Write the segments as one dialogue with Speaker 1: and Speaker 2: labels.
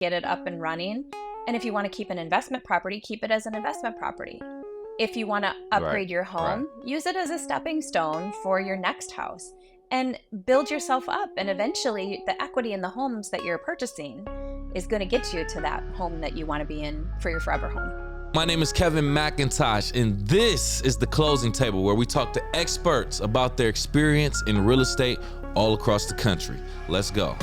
Speaker 1: get it up and running. And if you want to keep an investment property, keep it as an investment property. If you want to
Speaker 2: Right.
Speaker 1: upgrade your home, use it as a stepping stone for your next house and build yourself up. And eventually, the equity in the homes that you're purchasing is going to get you to that home that you want to be in for your forever home.
Speaker 2: My name is Kevin McIntosh, and this is The Closing Table, where we talk to experts about their experience in real estate all across the country. Let's go.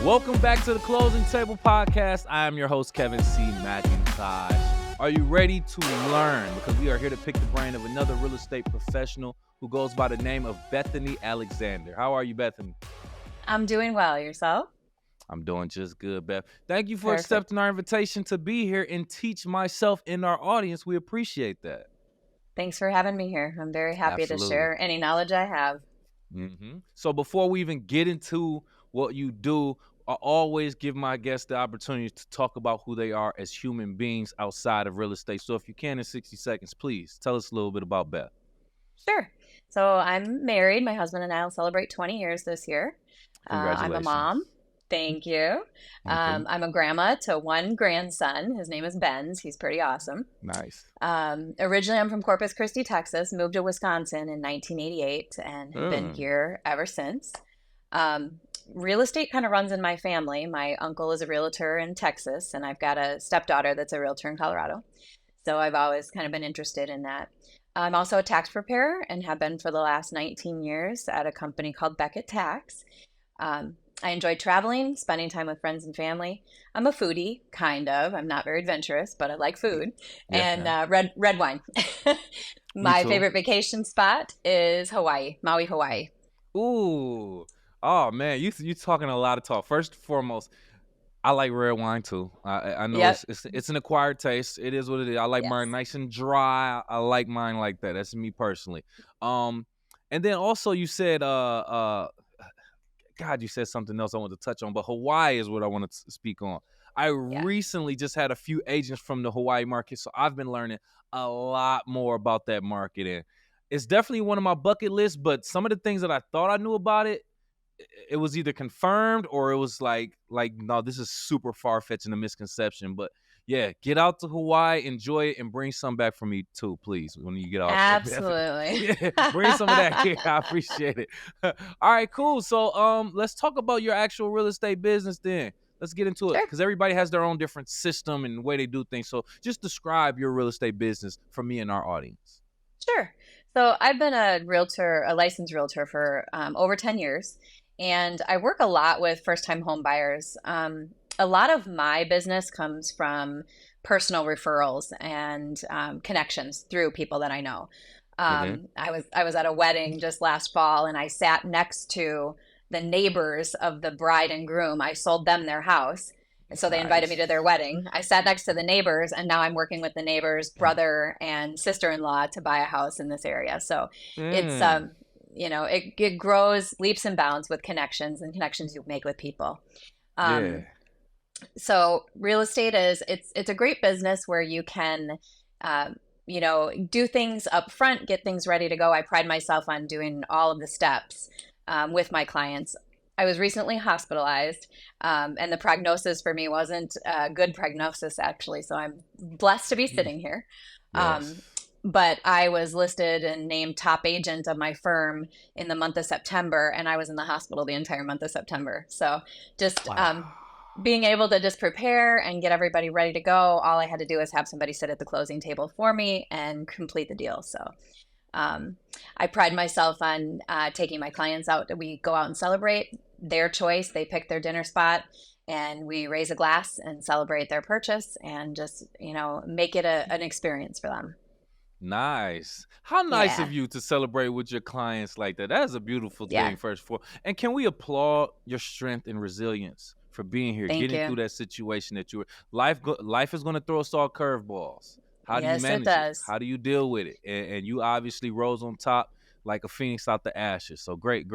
Speaker 2: Welcome back to The Closing Table Podcast. I am your host, Kevin C. McIntosh. Are you ready to learn? Because we are here to pick the brain of another real estate professional who goes by the name of Bethany Alexander. How are you, Bethany?
Speaker 1: I'm doing well. Yourself?
Speaker 2: I'm doing just good, Beth. Thank you for
Speaker 1: Perfect.
Speaker 2: accepting our invitation to be here and teach myself and our audience. We appreciate that.
Speaker 1: Thanks for having me here. I'm very happy to share any knowledge I have.
Speaker 2: So before we even get into what you do, I always give my guests the opportunity to talk about who they are as human beings outside of real estate. So if you can, in 60 seconds, please tell us a little bit about Beth.
Speaker 1: Sure. So I'm married. My husband and I will celebrate 20 years this year.
Speaker 2: Congratulations.
Speaker 1: I'm a mom. Thank you. I'm a grandma to one grandson. His name is Benz. He's pretty awesome.
Speaker 2: Nice.
Speaker 1: Originally, I'm from Corpus Christi, Texas. Moved to Wisconsin in 1988 and have been here ever since. Real estate kind of runs in my family. My uncle is a realtor in Texas, and I've got a stepdaughter that's a realtor in Colorado. So I've always kind of been interested in that. I'm also a tax preparer and have been for the last 19 years at a company called Beckett Tax. I enjoy traveling, spending time with friends and family. I'm a foodie, kind of. I'm not very adventurous, but I like food.
Speaker 2: Yeah.
Speaker 1: And red wine. My favorite vacation spot is Hawaii, Maui, Hawaii.
Speaker 2: Ooh. Oh, man, you talking a lot of talk. First and foremost, I like red wine, too. I know it's an acquired taste. It is what it is. I like mine nice and dry. I like mine like that. That's me personally. And then also you said, God, you said something else I want to touch on, but Hawaii is what I want to speak on. I recently just had a few agents from the Hawaii market, so I've been learning a lot more about that market. And it's definitely one of my bucket lists, but some of the things that I thought I knew about it, it was either confirmed or it was like no, this is super far-fetched and a misconception. But yeah, get out to Hawaii, enjoy it, and bring some back for me too, please, when you get out.
Speaker 1: Absolutely.
Speaker 2: Yeah, bring some of that here. I appreciate it. All right, cool. So let's talk about your actual real estate business then. Let's get into it, because everybody has their own different system and way they do things. So just describe your real estate business for me and our audience.
Speaker 1: Sure. So I've been a realtor, a licensed realtor for over 10 years. And I work a lot with first-time home buyers. A lot of my business comes from personal referrals and connections through people that I know. I was at a wedding just last fall, and I sat next to the neighbors of the bride and groom. I sold them their house, and so they invited me to their wedding. I sat next to the neighbors, and now I'm working with the neighbor's brother and sister-in-law to buy a house in this area. So it's it grows leaps and bounds with connections and connections you make with people. So real estate it's a great business where you can, do things up front, get things ready to go. I pride myself on doing all of the steps with my clients. I was recently hospitalized, and the prognosis for me wasn't a good prognosis, actually. So I'm blessed to be sitting here. But I was listed and named top agent of my firm in the month of September, and I was in the hospital the entire month of September. So just being able to just prepare and get everybody ready to go, all I had to do was have somebody sit at the closing table for me and complete the deal. So I pride myself on taking my clients out. We go out and celebrate their choice. They pick their dinner spot, and we raise a glass and celebrate their purchase and just, make it an experience for them.
Speaker 2: Nice. How nice of you to celebrate with your clients like that. That is a beautiful thing, first of all. And can we applaud your strength and resilience for being here, getting through that situation that you were. Life is going to throw us all curveballs. How do you manage it? How do you deal with it? And you obviously rose on top like a phoenix out the ashes. So great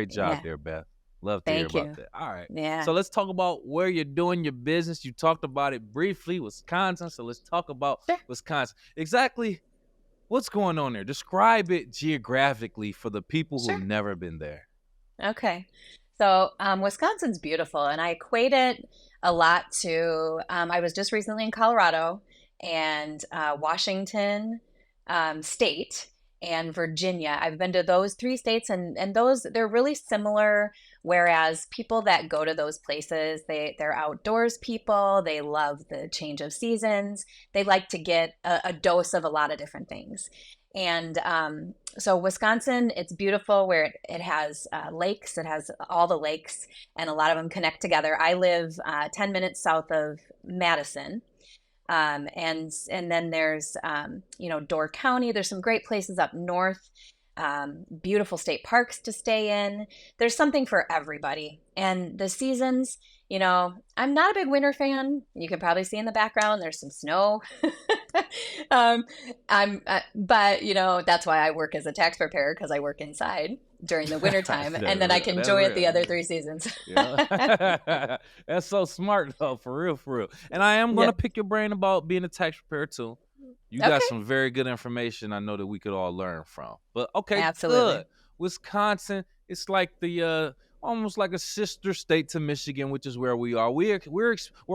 Speaker 2: job there, Beth. Love to hear
Speaker 1: Thank
Speaker 2: about
Speaker 1: you.
Speaker 2: that. All right.
Speaker 1: Yeah.
Speaker 2: So let's talk about where you're doing your business. You talked about it briefly, Wisconsin. So let's talk about
Speaker 1: Sure.
Speaker 2: Wisconsin. Exactly what's going on there? Describe it geographically for the people who've
Speaker 1: Sure.
Speaker 2: never been there.
Speaker 1: Okay. So, Wisconsin's beautiful, and I equate it a lot to I was just recently in Colorado and Washington State and Virginia. I've been to those three states, and those they're really similar. Whereas people that go to those places, they're outdoors people. They love the change of seasons. They like to get a dose of a lot of different things. And so Wisconsin, it's beautiful where it has lakes. It has all the lakes, and a lot of them connect together. I live 10 minutes south of Madison, and then there's Door County. There's some great places up north. Beautiful state parks to stay in. There's something for everybody. And the seasons, I'm not a big winter fan. You can probably see in the background there's some snow. um, but that's why I work as a tax preparer, because I work inside during the winter time,
Speaker 2: That's
Speaker 1: and then I
Speaker 2: real.
Speaker 1: can
Speaker 2: That's
Speaker 1: enjoy it the
Speaker 2: real.
Speaker 1: other three seasons.
Speaker 2: Yeah. That's so smart though, for real, for real. And I am gonna
Speaker 1: Yep.
Speaker 2: pick your brain about being a tax preparer too. You got
Speaker 1: Okay.
Speaker 2: some very good information I know that we could all learn from. But okay,
Speaker 1: Absolutely.
Speaker 2: good. Wisconsin, it's like the almost like a sister state to Michigan, which is where we are. We're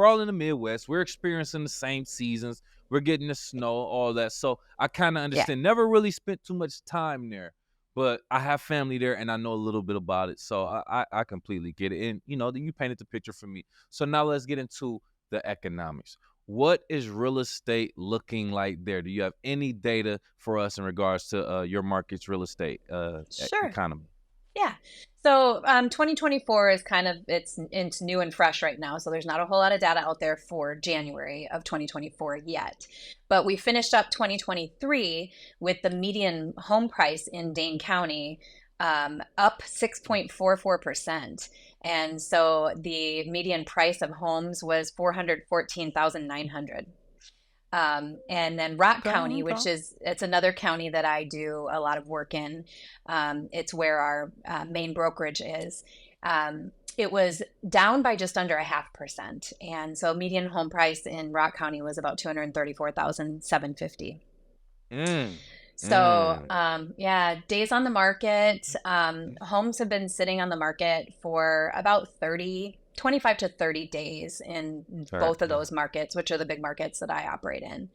Speaker 2: all in the Midwest. We're experiencing the same seasons. We're getting the snow, all that. So I kind of
Speaker 1: Yeah.
Speaker 2: understand. Never really spent too much time there, but I have family there and I know a little bit about it. So I completely get it. And you painted the picture for me. So now let's get into the economics. What is real estate looking like there? Do you have any data for us in regards to your market's real estate
Speaker 1: Sure.
Speaker 2: economy?
Speaker 1: Yeah. So 2024 is it's new and fresh right now. So there's not a whole lot of data out there for January of 2024 yet. But we finished up 2023 with the median home price in Dane County up 6.44%. And so the median price of homes was 414,900. And then Rock
Speaker 2: Okay,
Speaker 1: County,
Speaker 2: okay.
Speaker 1: it's another county that I do a lot of work in. It's where our main brokerage is. It was down by just under 0.5%, and so median home price in Rock County was about 234,750.
Speaker 2: Mm,
Speaker 1: So,
Speaker 2: mm.
Speaker 1: yeah, days on the market. Homes have been sitting on the market for about 25 to 30 days in
Speaker 2: Okay.
Speaker 1: both of those markets, which are the big markets that I operate in.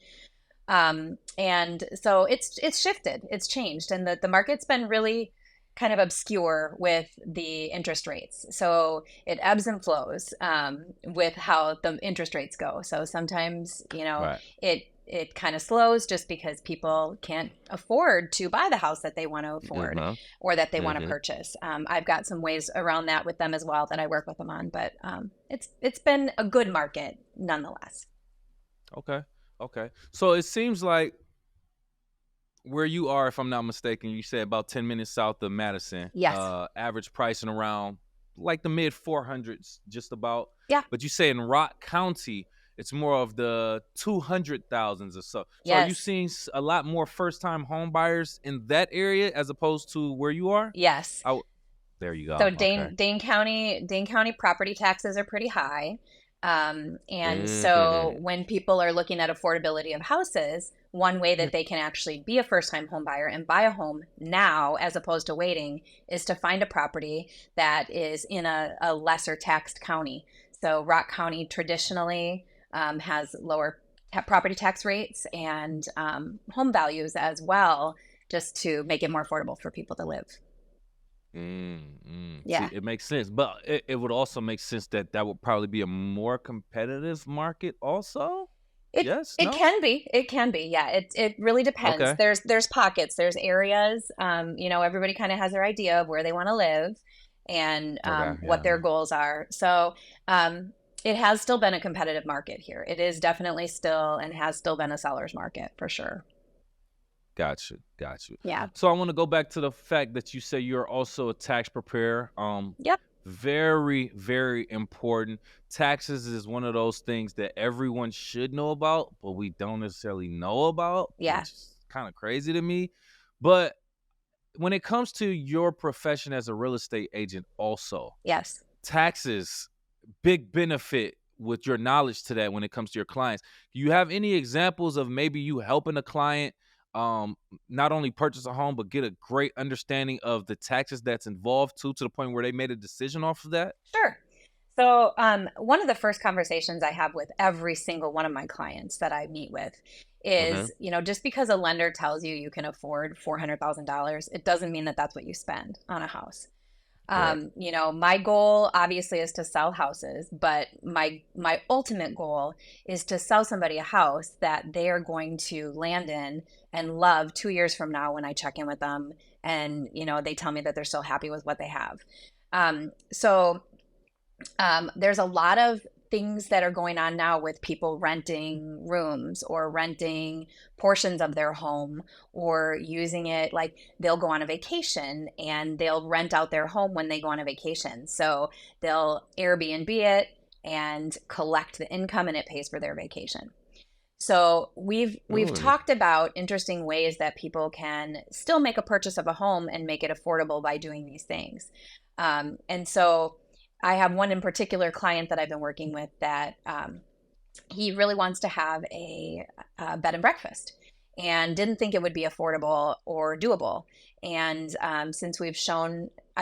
Speaker 1: And so it's shifted, it's changed, and the market's been really kind of obscure with the interest rates. So it ebbs and flows with how the interest rates go. So sometimes,
Speaker 2: Right.
Speaker 1: it kind of slows just because people can't afford to buy the house that they want to
Speaker 2: Yes,
Speaker 1: afford
Speaker 2: ma'am.
Speaker 1: or that they want to
Speaker 2: Mm-hmm.
Speaker 1: purchase. I've got some ways around that with them as well that I work with them on, but it's been a good market nonetheless.
Speaker 2: Okay. Okay. So it seems like where you are, if I'm not mistaken, you said about 10 minutes south of Madison,
Speaker 1: Yes.
Speaker 2: average pricing around like the mid 400s, just about.
Speaker 1: Yeah.
Speaker 2: But you say in Rock County, it's more of the 200,000s or so. So are you
Speaker 1: Yes.
Speaker 2: seeing a lot more first time home buyers in that area as opposed to where you are?
Speaker 1: Yes.
Speaker 2: I w- there you
Speaker 1: So
Speaker 2: go. Okay.
Speaker 1: Dane County property taxes are pretty high. And so
Speaker 2: Mm-hmm.
Speaker 1: when people are looking at affordability of houses, one way
Speaker 2: Yeah.
Speaker 1: that they can actually be a first time home buyer and buy a home now as opposed to waiting is to find a property that is in a lesser taxed county. So Rock County traditionally has lower property tax rates and home values as well, just to make it more affordable for people to live.
Speaker 2: See,
Speaker 1: Yeah.
Speaker 2: it makes sense, but it would also make sense that that would probably be a more competitive market also?
Speaker 1: It
Speaker 2: Yes?
Speaker 1: it
Speaker 2: No?
Speaker 1: can be. It can be. Yeah. It really depends.
Speaker 2: Okay.
Speaker 1: There's pockets. There's areas. Everybody kind of has their idea of where they want to live and
Speaker 2: Okay,
Speaker 1: what
Speaker 2: yeah,
Speaker 1: their
Speaker 2: yeah.
Speaker 1: goals are. So it has still been a competitive market here. It is definitely still and has still been a seller's market for sure.
Speaker 2: Got you, got you.
Speaker 1: Yeah.
Speaker 2: So I wanna go back to the fact that you say you're also a tax preparer,
Speaker 1: Yep.
Speaker 2: very, very important. Taxes is one of those things that everyone should know about, but we don't necessarily know about,
Speaker 1: Yeah.
Speaker 2: which is kinda crazy to me, but when it comes to your profession as a real estate agent, also
Speaker 1: Yes.
Speaker 2: taxes, big benefit with your knowledge to that when it comes to your clients. Do you have any examples of maybe you helping a client um not only purchase a home but get a great understanding of the taxes that's involved too, to the point where they made a decision off of that?
Speaker 1: Sure. So, one of the first conversations I have with every single one of my clients that I meet with
Speaker 2: Okay.
Speaker 1: is, just because a lender tells you you can afford $400,000, it doesn't mean that that's what you spend on a house.
Speaker 2: Correct.
Speaker 1: My goal obviously is to sell houses, but my ultimate goal is to sell somebody a house that they are going to land in and love 2 years from now when I check in with them and they tell me that they're still happy with what they have. So there's a lot of things that are going on now with people renting rooms or renting portions of their home or using it like they'll go on a vacation and they'll rent out their home when they go on a vacation. So they'll Airbnb it and collect the income and it pays for their vacation. So we've
Speaker 2: Really?
Speaker 1: talked about interesting ways that people can still make a purchase of a home and make it affordable by doing these things. And so I have one in particular client that I've been working with that he really wants to have a bed and breakfast and didn't think it would be affordable or doable. And since I've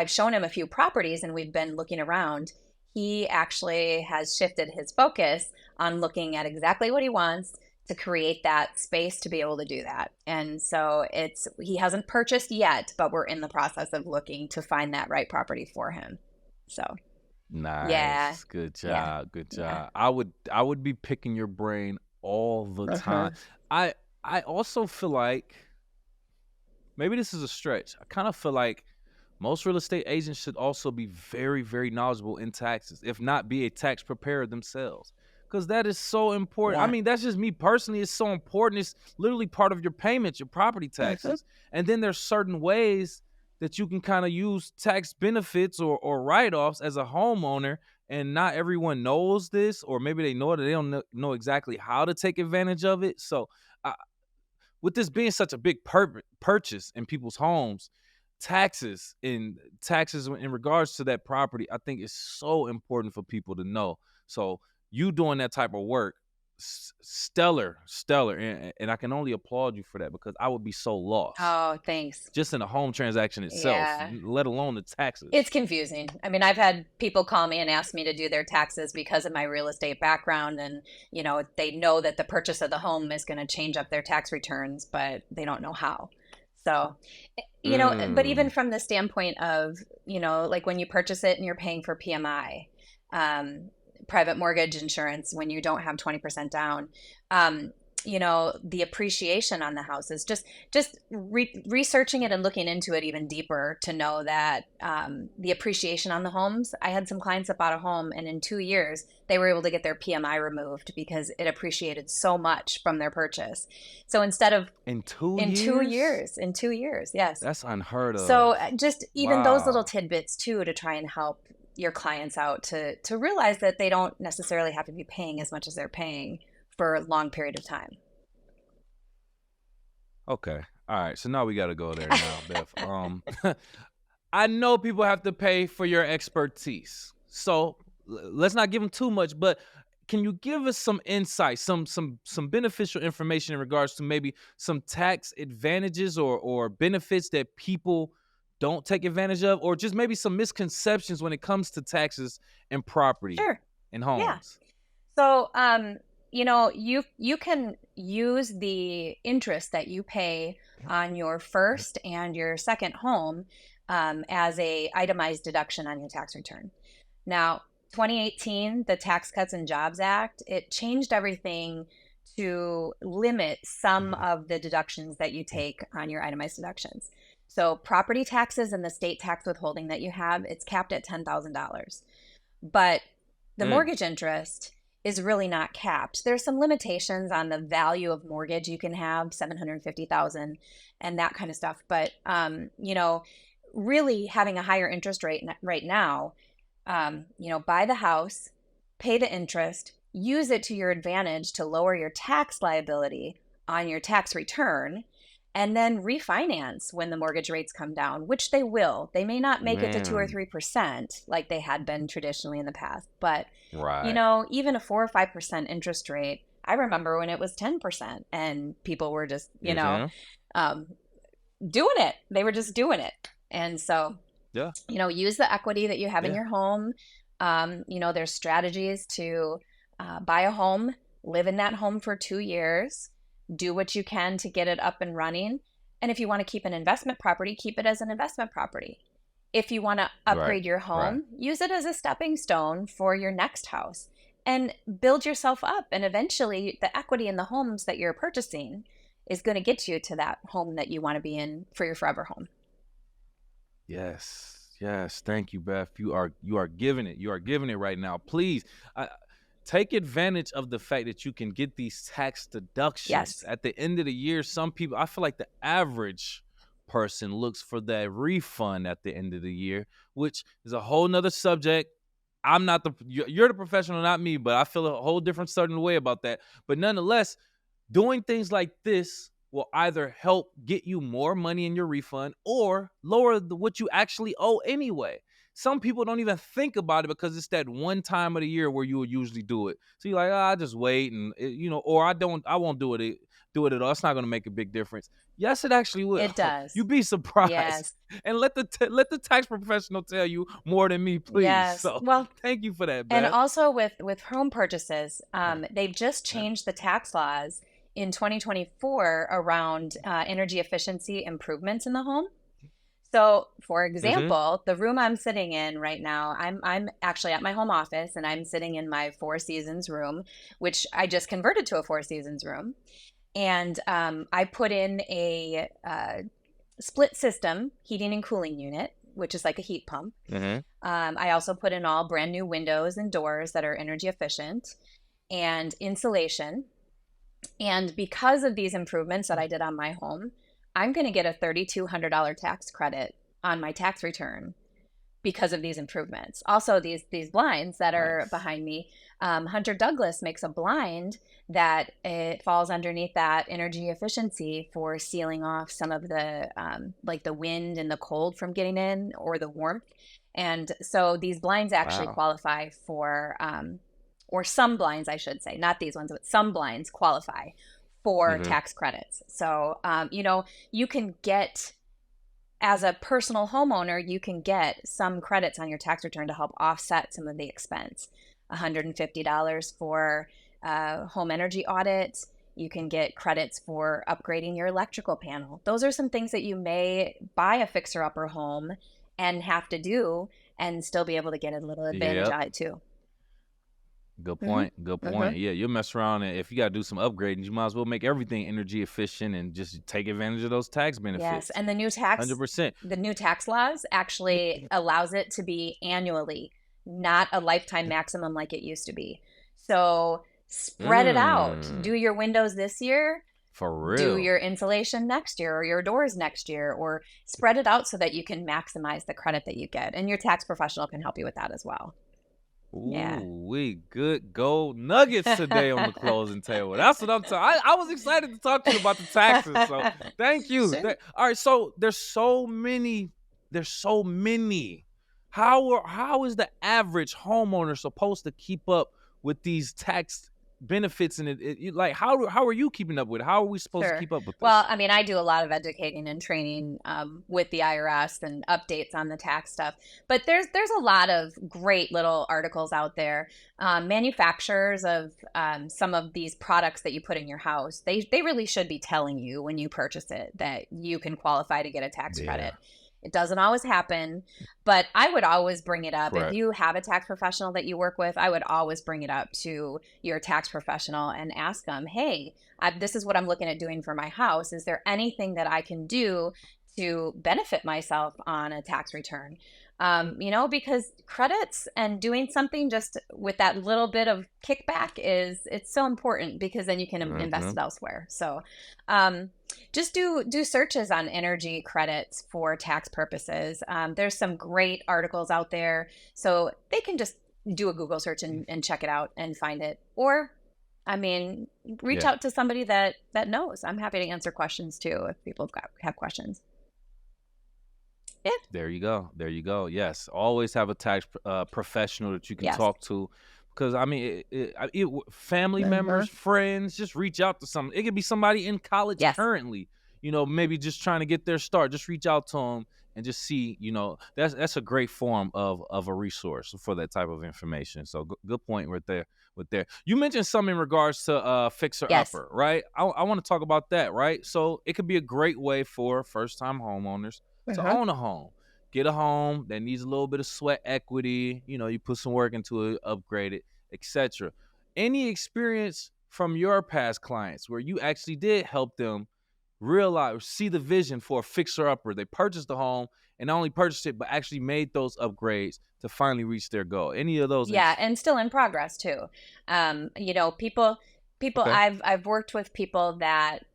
Speaker 1: shown him a few properties and we've been looking around, he actually has shifted his focus on looking at exactly what he wants to create that space to be able to do that. And so he hasn't purchased yet, but we're in the process of looking to find that right property for him. So, yeah,
Speaker 2: Nice. Good
Speaker 1: yeah,
Speaker 2: job. Good
Speaker 1: yeah.
Speaker 2: job. I would be picking your brain all the time.
Speaker 1: Uh-huh.
Speaker 2: I I also feel like maybe this is a stretch. I kind of feel like most real estate agents should also be very, very knowledgeable in taxes, if not be a tax preparer themselves. Because that is so important. I
Speaker 1: Yeah.
Speaker 2: mean, that's just me personally. It's so important. It's literally part of your payments, your property
Speaker 1: Hmm.
Speaker 2: taxes. And then there's certain ways that you can kind of use tax benefits or write-offs as a homeowner. And not everyone knows this, or maybe they know it, they don't know exactly how to take advantage of it. So with this being such a big purchase in people's homes, taxes in regards to that property, I think is so important for people to know. So you doing that type of work, stellar, and I can only applaud you for that because I would be so lost
Speaker 1: Oh, thanks.
Speaker 2: just in a home transaction itself,
Speaker 1: Yeah.
Speaker 2: let alone the
Speaker 1: It's
Speaker 2: taxes.
Speaker 1: confusing. I mean, I've had people call me and ask me to do their taxes because of my real estate background, and they know that the purchase of the home is going to change up their tax returns, but they don't know how. So, but even
Speaker 2: Mm.
Speaker 1: from the standpoint of, like when you purchase it and you're paying for PMI, private mortgage insurance, when you don't have 20% down, um, the appreciation on the house is just researching it and looking into it even deeper to know that the appreciation on the homes. I had some clients that bought a home, and in 2 years, they were able to get their PMI removed because it appreciated so much from their purchase. So instead of
Speaker 2: In two
Speaker 1: in two
Speaker 2: years?
Speaker 1: years, in 2 years, yes.
Speaker 2: That's unheard
Speaker 1: So
Speaker 2: of.
Speaker 1: just even those little
Speaker 2: Wow.
Speaker 1: tidbits too to try and help your clients out to realize that they don't necessarily have to be paying as much as they're paying for a long period of time.
Speaker 2: Okay. All right. So now we got to go there now, Beth. I know people have to pay for your expertise. So let's not give them too much, but can you give us some insight, some beneficial information in regards to maybe some tax advantages or benefits that people don't take advantage of, or just maybe some misconceptions when it comes to taxes and property
Speaker 1: Sure.
Speaker 2: and
Speaker 1: Yeah.
Speaker 2: homes?
Speaker 1: So, you can use the interest that you pay on your first and your second home as a itemized deduction on your tax return. Now, 2018, the Tax Cuts and Jobs Act, it changed everything to limit some of the deductions that you take on your itemized deductions. So, property taxes and the state tax withholding that you have, it's capped at $10,000. But the
Speaker 2: Mm,
Speaker 1: mortgage interest is really not capped. There's some limitations on the value of mortgage you can have, 750,000 and that kind of stuff. But really having a higher interest rate right now, buy the house, pay the interest, use it to your advantage to lower your tax liability on your tax return, and then refinance when the mortgage rates come down, which they will. They may not make it to 2 or
Speaker 2: Man.
Speaker 1: 3% like they had been traditionally in the past, but
Speaker 2: Right.
Speaker 1: even a 4 or 5% interest rate, I remember when it was 10% and people were just,
Speaker 2: You see?
Speaker 1: um, doing it. They were just doing it. And so,
Speaker 2: Yeah.
Speaker 1: use the equity that you have in
Speaker 2: Yeah.
Speaker 1: your home. There's strategies to buy a home, live in that home for 2 years, do what you can to get it up and running. And if you want to keep an investment property, keep it as an investment property. If you want to
Speaker 2: Right.
Speaker 1: upgrade your
Speaker 2: Right.
Speaker 1: home, use it as a stepping stone for your next house and build yourself up. And eventually, the equity in the homes that you're purchasing is going to get you to that home that you want to be in for your forever home.
Speaker 2: Yes, yes. Thank you, Beth. You are giving it. You are giving it right now. Please, take advantage of the fact that you can get these tax deductions
Speaker 1: Yes,
Speaker 2: at the end of the year. Some people, I feel like the average person looks for that refund at the end of the year, which is a whole nother subject. I'm not the you're the professional, not me, but I feel a whole different certain way about that. But nonetheless, doing things like this will either help get you more money in your refund or lower what you actually owe anyway. Some people don't even think about it because it's that one time of the year where you would usually do it. So you're like, I just wait and or I won't do it at all. It's not going to make a big difference. Yes, it actually will.
Speaker 1: it does.
Speaker 2: You'd be surprised.
Speaker 1: Yes.
Speaker 2: And let the tax professional tell you more than me, please.
Speaker 1: Yes.
Speaker 2: So
Speaker 1: Well,
Speaker 2: thank you for that,
Speaker 1: and
Speaker 2: Beth.
Speaker 1: also with home purchases, they've just changed the tax laws in 2024 around energy efficiency improvements in the home. So, for
Speaker 2: Mm-hmm.
Speaker 1: example, the room I'm sitting in right now, I'm actually at my home office and I'm sitting in my Four Seasons room, which I just converted to a Four Seasons room. And I put in a split system heating and cooling unit, which is like a heat pump.
Speaker 2: Mm-hmm.
Speaker 1: I also put in all brand new windows and doors that are energy efficient and insulation. And because of these improvements that I did on my home, I'm going to get a $3,200 tax credit on my tax return because of these improvements. Also, these blinds that are
Speaker 2: Nice.
Speaker 1: behind me, Hunter Douglas makes a blind that it falls underneath that energy efficiency for sealing off some of the like the wind and the cold from getting in or the warmth. And so these blinds actually
Speaker 2: Wow.
Speaker 1: qualify for, or some blinds, I should say, not these ones, but some blinds qualify for
Speaker 2: Mm-hmm.
Speaker 1: tax credits. So, you can get as a personal homeowner, you can get some credits on your tax return to help offset some of the expense. $150 for home energy audit. You can get credits for upgrading your electrical panel. Those are some things that you may buy a fixer upper home and have to do and still be able to get a little advantage
Speaker 2: Yep.
Speaker 1: on it too.
Speaker 2: Good
Speaker 1: Mm-hmm.
Speaker 2: point. Good
Speaker 1: Mm-hmm.
Speaker 2: point. Yeah, you'll mess around, and if you gotta do some upgrading, you might as well make everything energy efficient and just take advantage of those tax
Speaker 1: Yes,
Speaker 2: benefits.
Speaker 1: and the
Speaker 2: 100%.
Speaker 1: new tax laws actually allows it to be annually, not a lifetime maximum like it used to be. So spread it out.
Speaker 2: Mm,
Speaker 1: Do your windows this year,
Speaker 2: for
Speaker 1: do
Speaker 2: real.
Speaker 1: your insulation next year or your doors next year, or spread it out so that you can maximize the credit that you get. And your tax professional can help you with that as well. Yeah.
Speaker 2: Ooh, we good gold nuggets today on the closing table. That's what I'm talking. I was excited to talk to you about the taxes. So thank you.
Speaker 1: Sure.
Speaker 2: All right. So there's so many. There's so many. How is the average homeowner supposed to keep up with these tax benefits and like how are you keeping up with it? How are we supposed to
Speaker 1: Sure.
Speaker 2: keep up with
Speaker 1: Well,
Speaker 2: this?
Speaker 1: I mean, I do a lot of educating and training with the IRS and updates on the tax stuff. But there's a lot of great little articles out there. Manufacturers of some of these products that you put in your house, they really should be telling you when you purchase it that you can qualify to get a tax
Speaker 2: Yeah.
Speaker 1: credit. It doesn't always happen, but I would always bring it up. If
Speaker 2: Right.
Speaker 1: you have a tax professional that you work with, I would always bring it up to your tax professional and ask them, hey, this is what I'm looking at doing for my house. Is there anything that I can do to benefit myself on a tax return? Because credits and doing something just with that little bit of kickback it's so important because then you can invest
Speaker 2: Mm-hmm.
Speaker 1: it elsewhere. So, just do searches on energy credits for tax purposes. There's some great articles out there, so they can just do a Google search and check it out and find it. Or I mean, reach
Speaker 2: Yeah.
Speaker 1: out to somebody that knows. I'm happy to answer questions too if people have questions. Yeah.
Speaker 2: There you go. There you go. Yes, always have a tax professional that you can
Speaker 1: Yes.
Speaker 2: talk to, because I mean, family members,
Speaker 1: Uh-huh.
Speaker 2: friends, just reach out to some. It could be somebody in college
Speaker 1: Yes.
Speaker 2: currently. Maybe just trying to get their start. Just reach out to them and just see. That's a great form of a resource for that type of information. So good point right there. With there, you mentioned something in regards to fixer
Speaker 1: Yes.
Speaker 2: upper, right? I want to talk about that, right? So it could be a great way for first time homeowners to
Speaker 1: Uh-huh.
Speaker 2: own a home. Get a home that needs a little bit of sweat equity. You put some work into it, upgrade it, etc. Any experience from your past clients where you actually did help them realize or see the vision for a fixer upper? They purchased the home and not only purchased it, but actually made those upgrades to finally reach their goal. Any of those?
Speaker 1: Yeah, and still in progress too. People
Speaker 2: Okay.
Speaker 1: I've worked with people that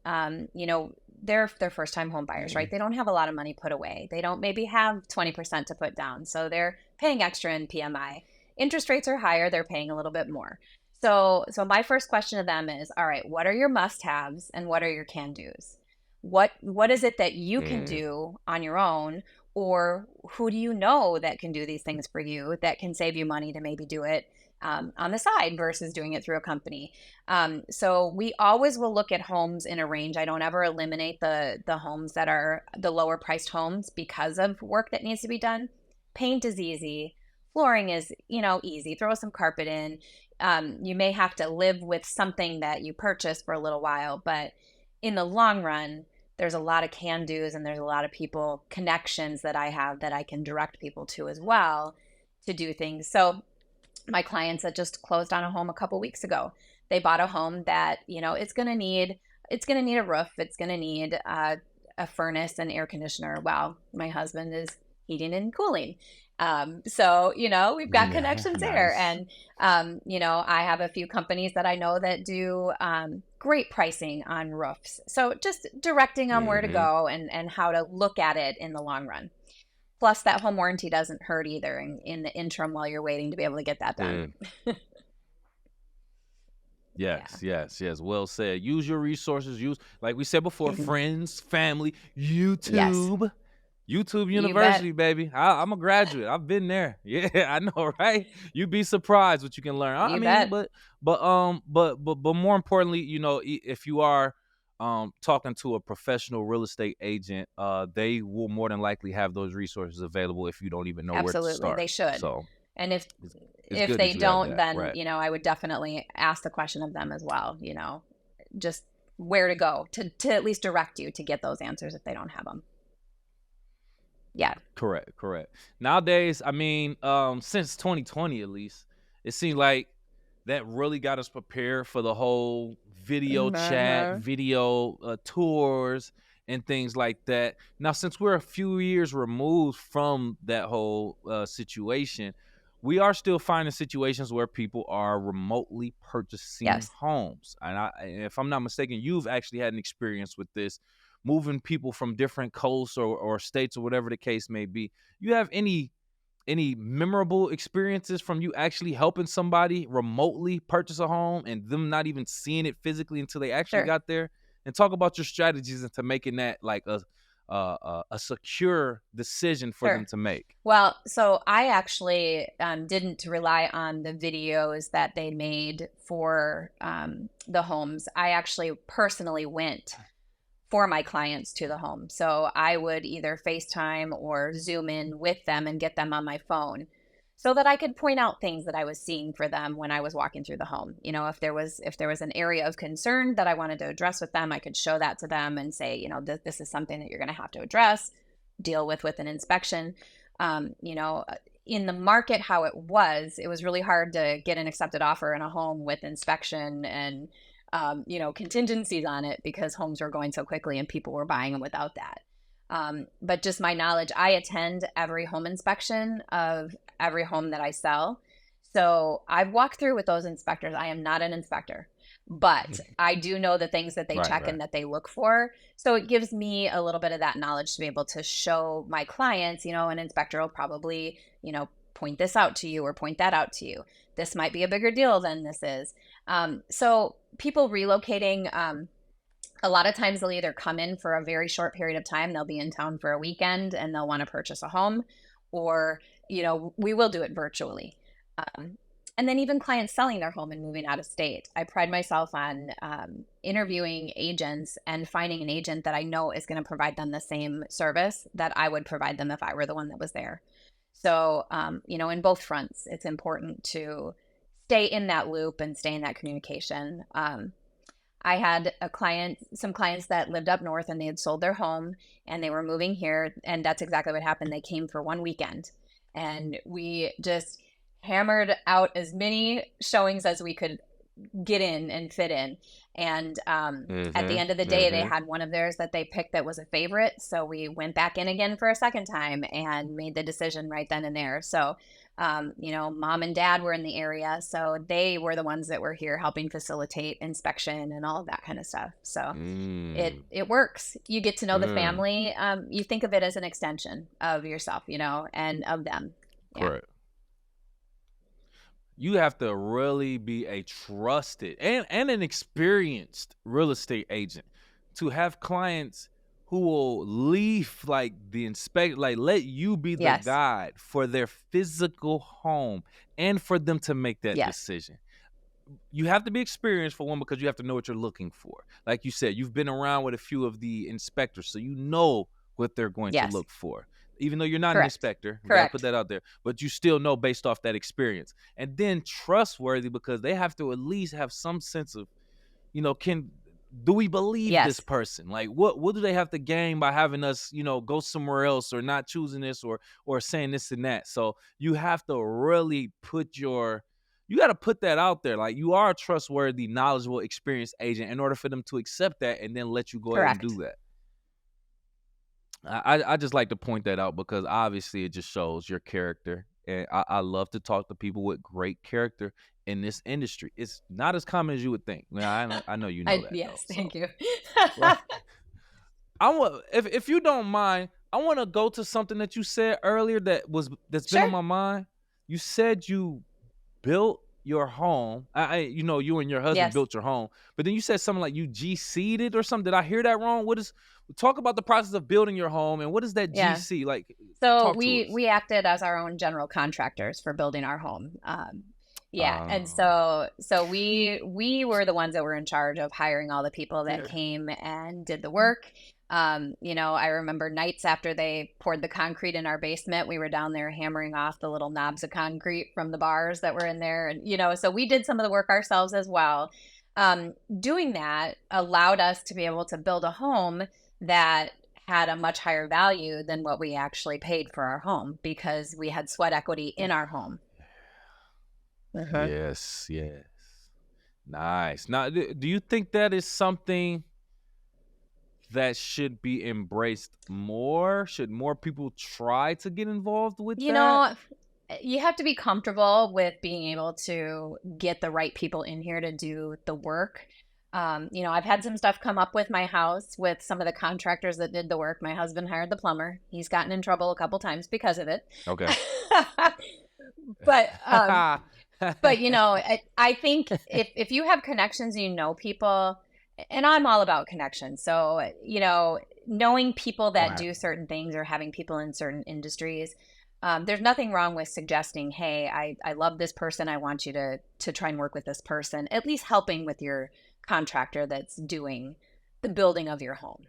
Speaker 1: they're first time home buyers, right? They don't have a lot of money put away. They don't maybe have 20% to put down. So they're paying extra in PMI. Interest rates are higher, they're paying a little bit more. So my first question to them is, all right, what are your must-haves and what are your can-dos? What is it that you can
Speaker 2: Mm,
Speaker 1: do on your own, or who do you know that can do these things for you that can save you money to maybe do it on the side versus doing it through a company? So we always will look at homes in a range. I don't ever eliminate the homes that are the lower priced homes because of work that needs to be done. Paint is easy. Flooring is, easy. Throw some carpet in. You may have to live with something that you purchased for a little while, but in the long run, there's a lot of can do's and there's a lot of people connections that I have that I can direct people to as well to do things. So my clients that just closed on a home a couple weeks ago, they bought a home that, it's going to need a roof, it's going to need a furnace and air conditioner. Well, my husband is heating and cooling. So, we've got
Speaker 2: yeah,
Speaker 1: connections there.
Speaker 2: nice.
Speaker 1: And, I have a few companies that I know that do great pricing on roofs. So just directing them where to
Speaker 2: Hmm.
Speaker 1: go and how to look at it in the long run. Plus, that home warranty doesn't hurt either in the interim while you're waiting to be able to get that done.
Speaker 2: Yes,
Speaker 1: Yeah.
Speaker 2: yes, yes. Well said. Use your resources. Use, like we said before, friends, family,
Speaker 1: Yes,
Speaker 2: YouTube. YouTube
Speaker 1: you bet.
Speaker 2: University, baby. I'm a graduate. I've been there. Yeah, I know, right? You'd be surprised what you can learn. I
Speaker 1: You
Speaker 2: mean,
Speaker 1: bet.
Speaker 2: but more importantly, if you are talking to a professional real estate agent, they will more than likely have those resources available if you don't even know where to
Speaker 1: Absolutely,
Speaker 2: start.
Speaker 1: they should.
Speaker 2: So
Speaker 1: And if
Speaker 2: it's it's
Speaker 1: if
Speaker 2: good
Speaker 1: they
Speaker 2: that you have
Speaker 1: don't,
Speaker 2: that,
Speaker 1: then
Speaker 2: right?
Speaker 1: I would definitely ask the question of them as well. Just where to go to at least direct you to get those answers if they don't have them. Yeah.
Speaker 2: Correct, correct. Nowadays, I mean, since 2020 at least, it seems like that really got us prepared for the whole video chat,
Speaker 1: Uh-huh.
Speaker 2: video tours, and things like that. Now, since we're a few years removed from that whole situation, we are still finding situations where people are remotely purchasing
Speaker 1: Yes.
Speaker 2: homes. And if I'm not mistaken, you've actually had an experience with this, moving people from different coasts or states or whatever the case may be. You have any memorable experiences from you actually helping somebody remotely purchase a home and them not even seeing it physically until they actually
Speaker 1: Sure.
Speaker 2: got there? And talk about your strategies into making that like a secure decision for them
Speaker 1: Sure.
Speaker 2: to make.
Speaker 1: Well, so I actually didn't rely on the videos that they made for the homes. I actually personally went for my clients to the home. So I would either FaceTime or Zoom in with them and get them on my phone so that I could point out things that I was seeing for them when I was walking through the home. If there was an area of concern that I wanted to address with them, I could show that to them and say, this is something that you're going to have to address, deal with an inspection. Um, you know, in the market how it was really hard to get an accepted offer in a home with inspection and contingencies on it because homes were going so quickly and people were buying them without that. But just my knowledge, I attend every home inspection of every home that I sell. So I've walked through with those inspectors. I am not an inspector, but I do know the things that they
Speaker 2: Right,
Speaker 1: check
Speaker 2: right.
Speaker 1: and that they look for. So it gives me a little bit of that knowledge to be able to show my clients, an inspector will probably, point this out to you or point that out to you. This might be a bigger deal than this is. So people relocating, a lot of times they'll either come in for a very short period of time, they'll be in town for a weekend and they'll want to purchase a home, or, we will do it virtually. Um, and then even clients selling their home and moving out of state. I pride myself on interviewing agents and finding an agent that I know is going to provide them the same service that I would provide them if I were the one that was there. So, in both fronts, it's important to stay in that loop and stay in that communication. I had some clients that lived up north and they had sold their home and they were moving here. And that's exactly what happened. They came for one weekend and we just hammered out as many showings as we could get in and fit in. And at the end of the day, they had one of theirs that they picked that was a favorite. So we went back in again for a second time and made the decision right then and there. So, mom and dad were in the area. So they were the ones that were here helping facilitate inspection and all of that kind of stuff. So it works. You get to know the family. You think of it as an extension of yourself, and of them. Yeah.
Speaker 2: Correct. You have to really be a trusted and an experienced real estate agent to have clients who will leave like the inspect, like let you be the
Speaker 1: Yes.
Speaker 2: guide for their physical home and for them to make that
Speaker 1: Yes.
Speaker 2: decision. You have to be experienced for one, because you have to know what you're looking for. Like you said, you've been around with a few of the inspectors, so you know what they're going to
Speaker 1: Yes.
Speaker 2: look for. Even though you're not an
Speaker 1: Correct.
Speaker 2: inspector, we gotta
Speaker 1: Correct.
Speaker 2: put that out there, but you still know based off that experience. And then trustworthy, because they have to at least have some sense of, do we believe
Speaker 1: Yes.
Speaker 2: this person? Like what do they have to gain by having us, go somewhere else or not choosing this or saying this and that? So you have to really you got to put that out there. Like you are a trustworthy, knowledgeable, experienced agent in order for them to accept that and then let you go ahead and
Speaker 1: Correct.
Speaker 2: do that. I just like to point that out because obviously it just shows your character. And I love to talk to people with great character in this industry. It's not as common as you would think. I know you know that.
Speaker 1: Yes,
Speaker 2: though,
Speaker 1: thank you.
Speaker 2: well, I want if you don't mind, I want to go to something that you said earlier that's been on
Speaker 1: Sure.
Speaker 2: my mind. You said you built your home. You and your husband
Speaker 1: Yes.
Speaker 2: built your home, but then you said something like you GC'd it or something. Did I hear that wrong? Talk about the process of building your home and what is that
Speaker 1: Yeah.
Speaker 2: GC like?
Speaker 1: So
Speaker 2: Talk to us.
Speaker 1: we acted as our own general contractors for building our home. Yeah, and
Speaker 2: Oh.
Speaker 1: so we were the ones that were in charge of hiring all the people that came and did the work. I remember nights after they poured the concrete in our basement, we were down there hammering off the little knobs of concrete from the bars that were in there, and so we did some of the work ourselves as well. Doing that allowed us to be able to build a home that had a much higher value than what we actually paid for our home because we had sweat equity in our home.
Speaker 2: Yes, yes. Nice. Now, do you think that is something that should be embraced more? Should more people try to get involved with
Speaker 1: You
Speaker 2: that?
Speaker 1: know, you have to be comfortable with being able to get the right people in here to do the work. I've had some stuff come up with my house with some of the contractors that did the work. My husband hired the plumber. He's gotten in trouble a couple times because of it.
Speaker 2: Okay.
Speaker 1: but I think if you have connections, people, and I'm all about connections. So, knowing people that
Speaker 2: Right.
Speaker 1: do certain things or having people in certain industries, there's nothing wrong with suggesting, hey, I love this person. I want you to try and work with this person, at least helping with your contractor that's doing the building of your home.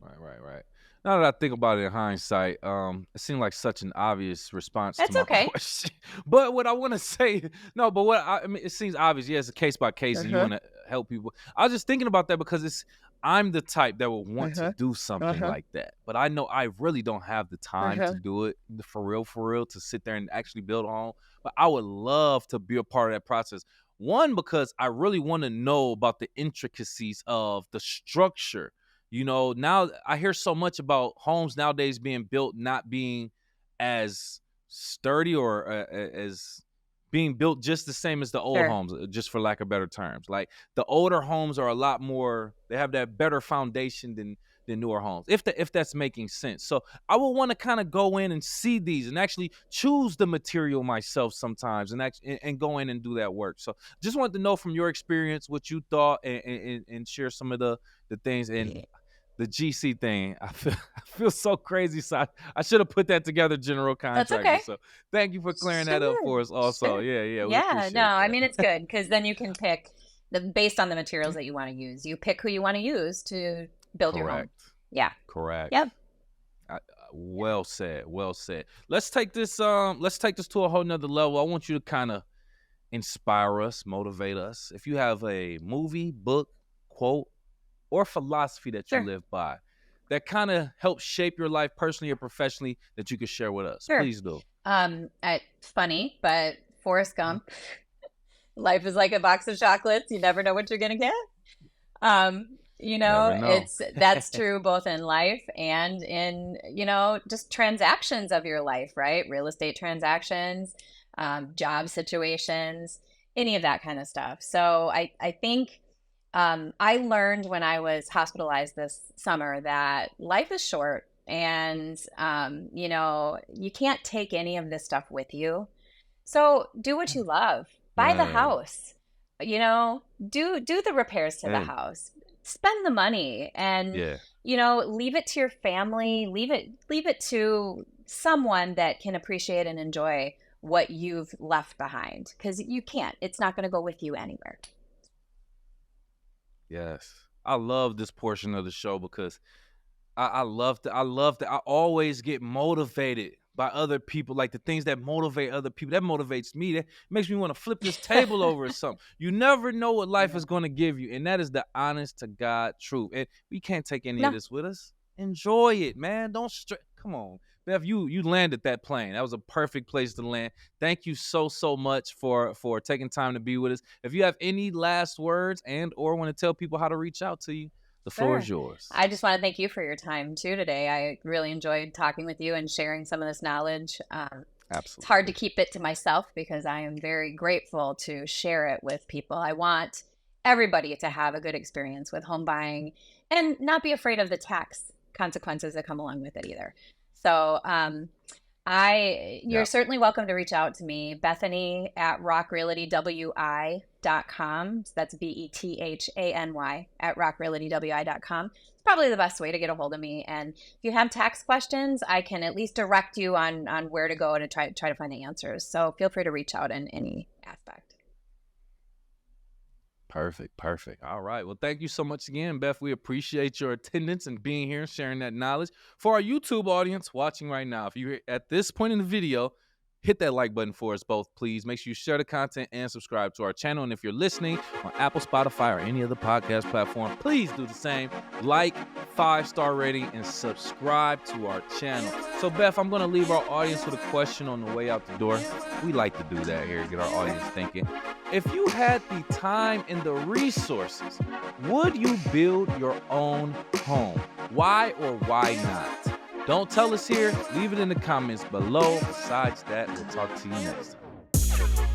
Speaker 2: Right. Now that I think about it in hindsight, it seemed like such an obvious response to
Speaker 1: That's
Speaker 2: my
Speaker 1: okay.
Speaker 2: question. But what I want to say, no, but I mean, it seems obvious. Yeah, it's a case by case, and you want to help people. I was just thinking about that because I'm the type that would want to do something like that, but I know I really don't have the time to do it for real, to sit there and actually build a home. But I would love to be a part of that process. One, because I really want to know about the intricacies of the structure. Now I hear so much about homes nowadays being built not being as sturdy or as being built just the same as the old
Speaker 1: Sure.
Speaker 2: homes, just for lack of better terms. Like the older homes are a lot more, they have that better foundation than than newer homes, if that's making sense. So I would want to kind of go in and see these and actually choose the material myself sometimes, and go in and do that work. So just wanted to know from your experience what you thought, and share some of the things. And the GC thing, I feel so crazy. So I should have put that together, general
Speaker 1: That's
Speaker 2: contractor.
Speaker 1: okay.
Speaker 2: So thank you for clearing that up
Speaker 1: Sure.
Speaker 2: for us also.
Speaker 1: Sure.
Speaker 2: Yeah, we
Speaker 1: Yeah, no,
Speaker 2: appreciate
Speaker 1: I
Speaker 2: that.
Speaker 1: mean, it's good because then you can pick based on the materials that you want to use. You pick who you want to use to build your home.
Speaker 2: Correct.
Speaker 1: Yeah.
Speaker 2: Correct.
Speaker 1: Yep.
Speaker 2: Well said. Well said. Let's take this to a whole nother level. I want you to kind of inspire us, motivate us. If you have a movie, book, quote, or philosophy that you
Speaker 1: Sure.
Speaker 2: live by that kind of helps shape your life personally or professionally that you could share with us,
Speaker 1: Sure.
Speaker 2: please do.
Speaker 1: It's funny, but Forrest Gump, life is like a box of chocolates. You never know what you're gonna get.
Speaker 2: Never know.
Speaker 1: That's true both in life and in, just transactions of your life, right? Real estate transactions, job situations, any of that kind of stuff. So I think I learned when I was hospitalized this summer that life is short, and, you can't take any of this stuff with you. So do what you love. Buy the
Speaker 2: Man.
Speaker 1: house. Do the repairs to the
Speaker 2: Hey.
Speaker 1: house. Spend the money, and
Speaker 2: Yeah.
Speaker 1: leave it to your family. Leave it to someone that can appreciate and enjoy what you've left behind, because you can't. It's not going to go with you anywhere.
Speaker 2: Yes. I love this portion of the show because I always get motivated by other people, like the things that motivate other people. That motivates me. That makes me want to flip this table over or something. You never know what life
Speaker 1: Yeah.
Speaker 2: is going to give you, and that is the honest to God truth. And we can't take any of
Speaker 1: No.
Speaker 2: this with us. Enjoy it, man. Don't stress. Come on, Beth. You landed that plane. That was a perfect place to land. Thank you so much for taking time to be with us. If you have any last words and or want to tell people how to reach out to you, the floor is
Speaker 1: Sure.
Speaker 2: yours.
Speaker 1: I just want to thank you for your time too today. I really enjoyed talking with you and sharing some of this knowledge. It's hard to
Speaker 2: Absolutely.
Speaker 1: keep it to myself because I am very grateful to share it with people. I want everybody to have a good experience with home buying and not be afraid of the tax consequences that come along with it either. So, you're
Speaker 2: Yeah.
Speaker 1: certainly welcome to reach out to me, Bethany at rockrealtywi.com. So that's BETHANY at rockrealtywi.com. It's probably the best way to get a hold of me. And if you have tax questions, I can at least direct you on where to go to try to find the answers. So feel free to reach out in any aspect.
Speaker 2: Perfect. All right. Well, thank you so much again, Beth. We appreciate your attendance and being here and sharing that knowledge. For our YouTube audience watching right now, if you're at this point in the video, hit that like button for us both, please. Make sure you share the content and subscribe to our channel. And if you're listening on Apple, Spotify, or any other podcast platform, please do the same. Like, 5-star rating, and subscribe to our channel. So, Beth, I'm going to leave our audience with a question on the way out the door. We like to do that here, get our audience thinking. If you had the time and the resources, would you build your own home? Why or why not? Don't tell us here. Leave it in the comments below. Besides that, we'll talk to you next time.